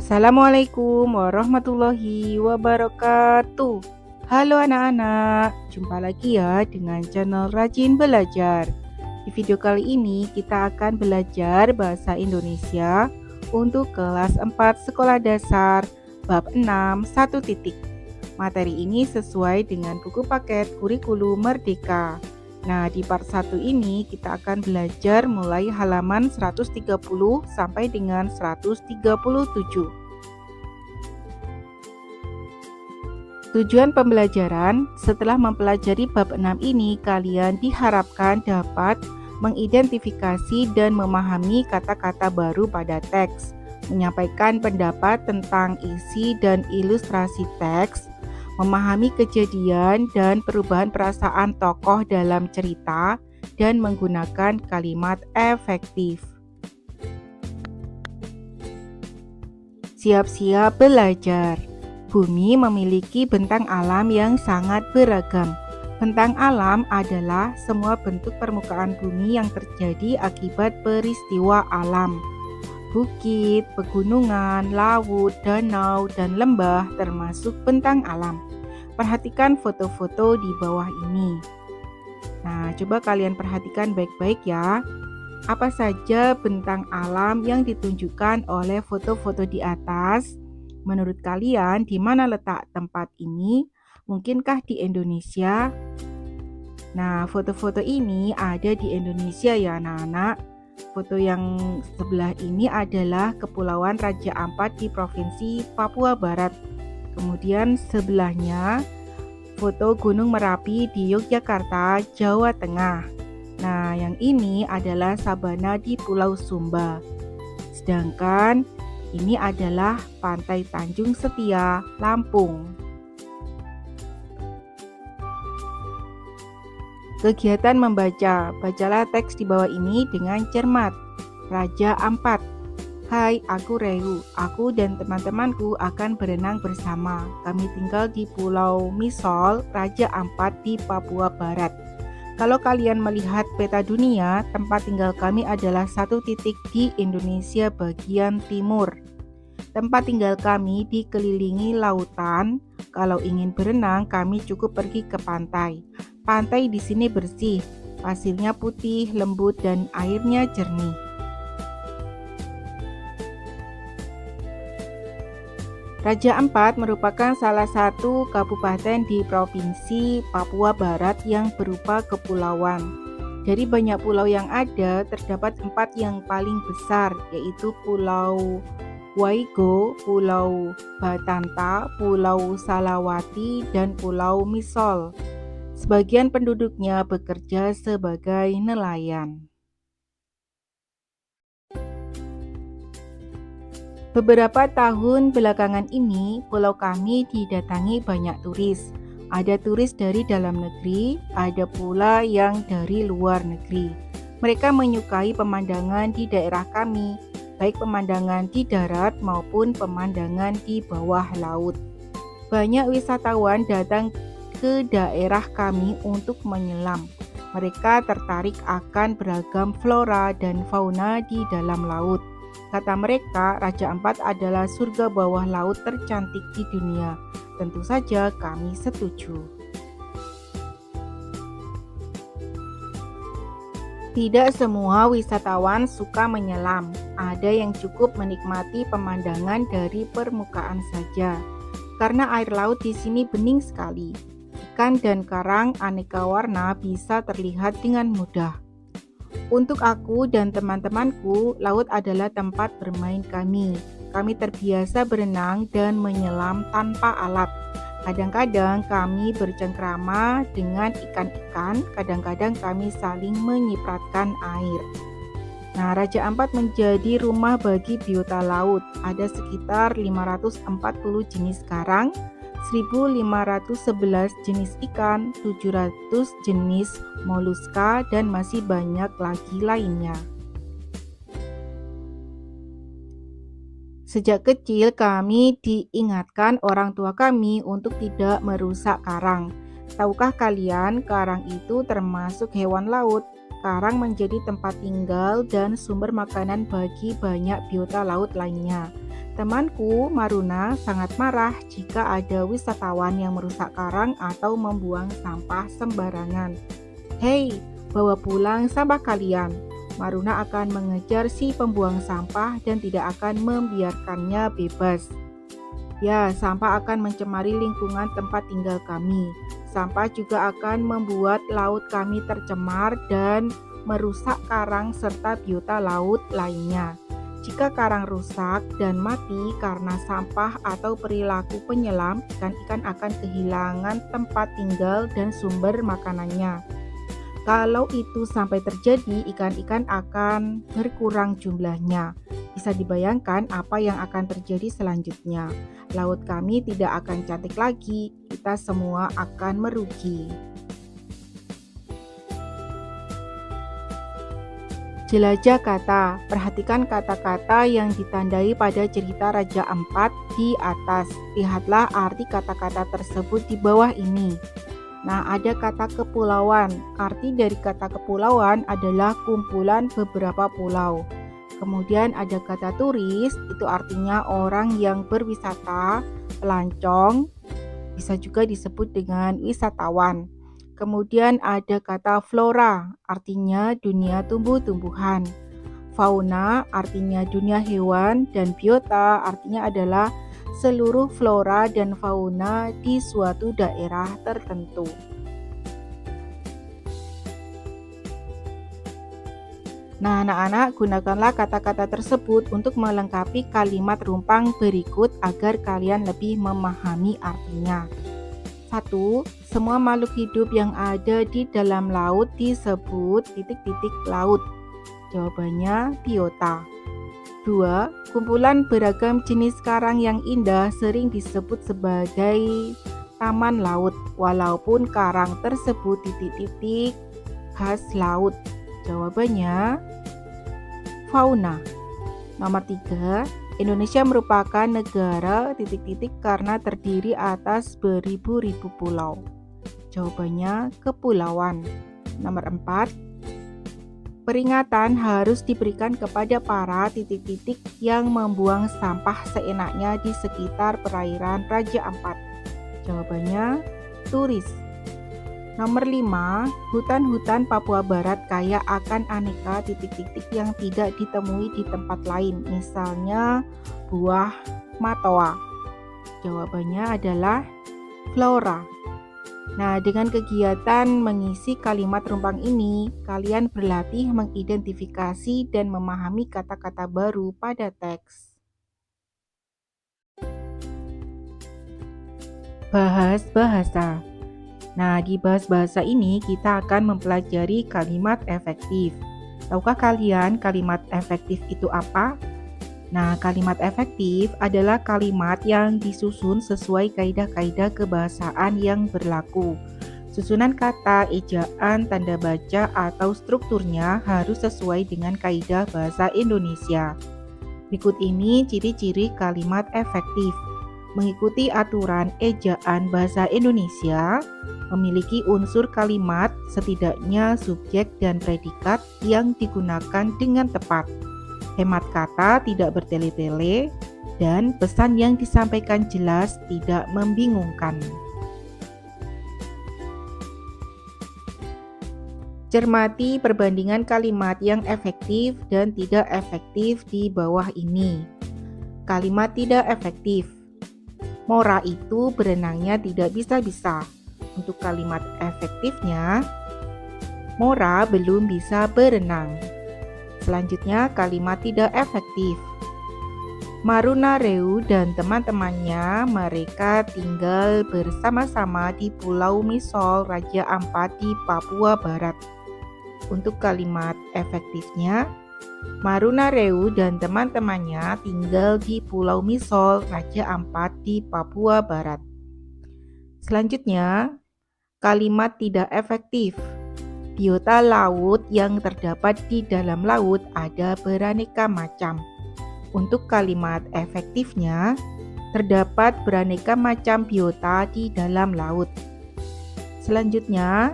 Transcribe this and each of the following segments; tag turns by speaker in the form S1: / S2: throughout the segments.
S1: Assalamualaikum warahmatullahi wabarakatuh. Halo anak-anak, jumpa lagi ya dengan channel Rajin Belajar. Di video kali ini kita akan belajar bahasa Indonesia untuk kelas 4 sekolah dasar bab 6 1 titik. Materi ini sesuai dengan buku paket kurikulum Merdeka. Nah, di part 1 ini kita akan belajar mulai halaman 130 sampai dengan 137. Tujuan pembelajaran, setelah mempelajari bab 6 ini, kalian diharapkan dapat mengidentifikasi dan memahami kata-kata baru pada teks, menyampaikan pendapat tentang isi dan ilustrasi teks, memahami kejadian dan perubahan perasaan tokoh dalam cerita, dan menggunakan kalimat efektif. Siap-siap belajar. Bumi memiliki bentang alam yang sangat beragam. Bentang alam adalah semua bentuk permukaan bumi yang terjadi akibat peristiwa alam. Bukit, pegunungan, laut, danau, dan lembah termasuk bentang alam. Perhatikan foto-foto di bawah ini. Nah, coba kalian perhatikan baik-baik ya. Apa saja bentang alam yang ditunjukkan oleh foto-foto di atas? Menurut kalian, di mana letak tempat ini? Mungkinkah di Indonesia? Nah, foto-foto ini ada di Indonesia ya anak-anak. Foto yang sebelah ini adalah Kepulauan Raja Ampat di Provinsi Papua Barat. Kemudian sebelahnya foto Gunung Merapi di Yogyakarta, Jawa Tengah. Nah, yang ini adalah sabana di Pulau Sumba. Sedangkan ini adalah Pantai Tanjung Setia, Lampung. Kegiatan membaca. Bacalah teks di bawah ini dengan cermat. Raja Ampat. Hai, aku Rehu. Aku dan teman-temanku akan berenang bersama. Kami tinggal di Pulau Misol, Raja Ampat di Papua Barat. Kalau kalian melihat peta dunia, tempat tinggal kami adalah satu titik di Indonesia bagian timur. Tempat tinggal kami dikelilingi lautan. Kalau ingin berenang, kami cukup pergi ke pantai. Pantai di sini bersih, pasirnya putih, lembut, dan airnya jernih. Raja Ampat merupakan salah satu kabupaten di Provinsi Papua Barat yang berupa kepulauan. Dari banyak pulau yang ada, terdapat 4 yang paling besar, yaitu Pulau Waigo, Pulau Batanta, Pulau Salawati, dan Pulau Misol. Sebagian penduduknya bekerja sebagai nelayan. Beberapa tahun belakangan ini, pulau kami didatangi banyak turis. Ada turis dari dalam negeri, ada pula yang dari luar negeri. Mereka menyukai pemandangan di daerah kami, baik pemandangan di darat maupun pemandangan di bawah laut. Banyak wisatawan datang ke daerah kami untuk menyelam. Mereka tertarik akan beragam flora dan fauna di dalam laut. Kata mereka, Raja Ampat adalah surga bawah laut tercantik di dunia. Tentu saja kami setuju. Tidak semua wisatawan suka menyelam. Ada yang cukup menikmati pemandangan dari permukaan saja. Karena air laut di sini bening sekali. Ikan dan karang aneka warna bisa terlihat dengan mudah. Untuk aku dan teman-temanku, laut adalah tempat bermain kami. Kami terbiasa berenang dan menyelam tanpa alat. Kadang-kadang kami bercengkrama dengan ikan-ikan, kadang-kadang kami saling menyipratkan air. Nah, Raja Ampat menjadi rumah bagi biota laut. Ada sekitar 540 jenis karang, 1.511 jenis ikan, 700 jenis moluska, dan masih banyak lagi lainnya. Sejak kecil kami diingatkan orang tua kami untuk tidak merusak karang. Tahukah kalian, karang itu termasuk hewan laut? Karang menjadi tempat tinggal dan sumber makanan bagi banyak biota laut lainnya. Temanku, Maruna, sangat marah jika ada wisatawan yang merusak karang atau membuang sampah sembarangan. Hei, bawa pulang sampah kalian. Maruna akan mengejar si pembuang sampah dan tidak akan membiarkannya bebas. Ya, sampah akan mencemari lingkungan tempat tinggal kami. Sampah juga akan membuat laut kami tercemar dan merusak karang serta biota laut lainnya. Jika karang rusak dan mati karena sampah atau perilaku penyelam, ikan-ikan akan kehilangan tempat tinggal dan sumber makanannya. Kalau itu sampai terjadi, ikan-ikan akan berkurang jumlahnya. Bisa dibayangkan apa yang akan terjadi selanjutnya. Laut kami tidak akan cantik lagi, kita semua akan merugi. Jelajah kata. Perhatikan kata-kata yang ditandai pada cerita Raja Ampat di atas. Lihatlah arti kata-kata tersebut di bawah ini. Nah, ada kata kepulauan. Arti dari kata kepulauan adalah kumpulan beberapa pulau. Kemudian ada kata turis, itu artinya orang yang berwisata, pelancong, bisa juga disebut dengan wisatawan. Kemudian ada kata flora, artinya dunia tumbuh-tumbuhan. Fauna artinya dunia hewan, dan biota artinya adalah seluruh flora dan fauna di suatu daerah tertentu. Nah, anak-anak, gunakanlah kata-kata tersebut untuk melengkapi kalimat rumpang berikut agar kalian lebih memahami artinya. 1. Semua makhluk hidup yang ada di dalam laut disebut titik-titik laut. Jawabannya biota. 2. Kumpulan beragam jenis karang yang indah sering disebut sebagai taman laut, walaupun karang tersebut titik-titik khas laut. Jawabannya fauna. Nomor 3. Indonesia merupakan negara titik-titik karena terdiri atas beribu-ribu pulau. Jawabannya kepulauan. Nomor 4. Peringatan harus diberikan kepada para titik-titik yang membuang sampah seenaknya di sekitar perairan Raja Ampat. Jawabannya turis. Nomor 5, hutan-hutan Papua Barat kaya akan aneka titik-titik yang tidak ditemui di tempat lain, misalnya buah matoa. Jawabannya adalah flora. Nah, dengan kegiatan mengisi kalimat rumpang ini, kalian berlatih mengidentifikasi dan memahami kata-kata baru pada teks. Bahas bahasa. Nah, di bahasa ini kita akan mempelajari kalimat efektif. Tahukah kalian kalimat efektif itu apa? Nah, kalimat efektif adalah kalimat yang disusun sesuai kaidah-kaidah kebahasaan yang berlaku. Susunan kata, ejaan, tanda baca, atau strukturnya harus sesuai dengan kaidah bahasa Indonesia. Berikut ini ciri-ciri kalimat efektif. Mengikuti aturan ejaan bahasa Indonesia, memiliki unsur kalimat setidaknya subjek dan predikat yang digunakan dengan tepat, hemat kata tidak bertele-tele, dan pesan yang disampaikan jelas tidak membingungkan. Cermati perbandingan kalimat yang efektif dan tidak efektif di bawah ini. Kalimat tidak efektif. Mora itu berenangnya tidak bisa-bisa. Untuk kalimat efektifnya, Mora belum bisa berenang. Selanjutnya, kalimat tidak efektif. Marunareu dan teman-temannya mereka tinggal bersama-sama di Pulau Misol, Raja Ampat di Papua Barat. Untuk kalimat efektifnya, Marunareu dan teman-temannya tinggal di Pulau Misol, Raja Ampat di Papua Barat. Selanjutnya, kalimat tidak efektif. Biota laut yang terdapat di dalam laut ada beraneka macam. Untuk kalimat efektifnya, terdapat beraneka macam biota di dalam laut. Selanjutnya,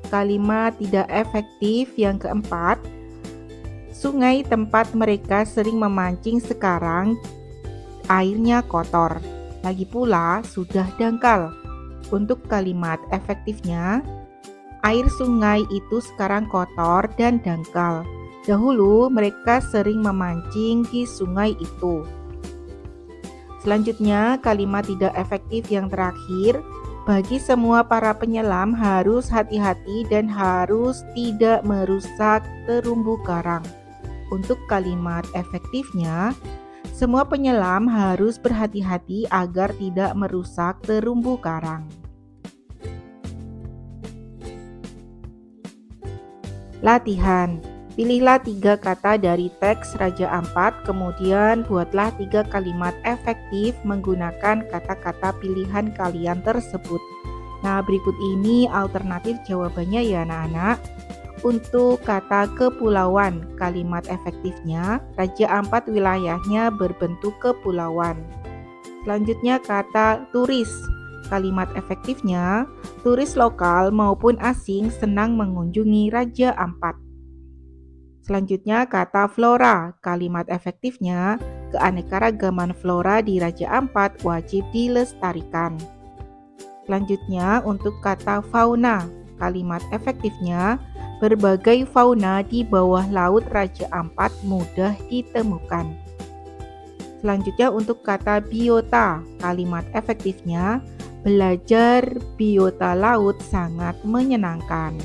S1: kalimat tidak efektif yang keempat, sungai tempat mereka sering memancing sekarang airnya kotor, lagi pula sudah dangkal. Untuk kalimat efektifnya, air sungai itu sekarang kotor dan dangkal. Dahulu mereka sering memancing di sungai itu. Selanjutnya, kalimat tidak efektif yang terakhir, bagi semua para penyelam harus hati-hati dan harus tidak merusak terumbu karang. Untuk kalimat efektifnya, semua penyelam harus berhati-hati agar tidak merusak terumbu karang. Latihan. Pilihlah 3 kata dari teks Raja Ampat, kemudian buatlah 3 kalimat efektif menggunakan kata-kata pilihan kalian tersebut. Nah, berikut ini alternatif jawabannya ya anak-anak. Untuk kata kepulauan, kalimat efektifnya, Raja Ampat wilayahnya berbentuk kepulauan. Selanjutnya kata turis, kalimat efektifnya, turis lokal maupun asing senang mengunjungi Raja Ampat. Selanjutnya kata flora, kalimat efektifnya, keanekaragaman flora di Raja Ampat wajib dilestarikan. Selanjutnya untuk kata fauna, kalimat efektifnya, berbagai fauna di bawah laut Raja Ampat mudah ditemukan. Selanjutnya untuk kata biota, kalimat efektifnya, belajar biota laut sangat menyenangkan.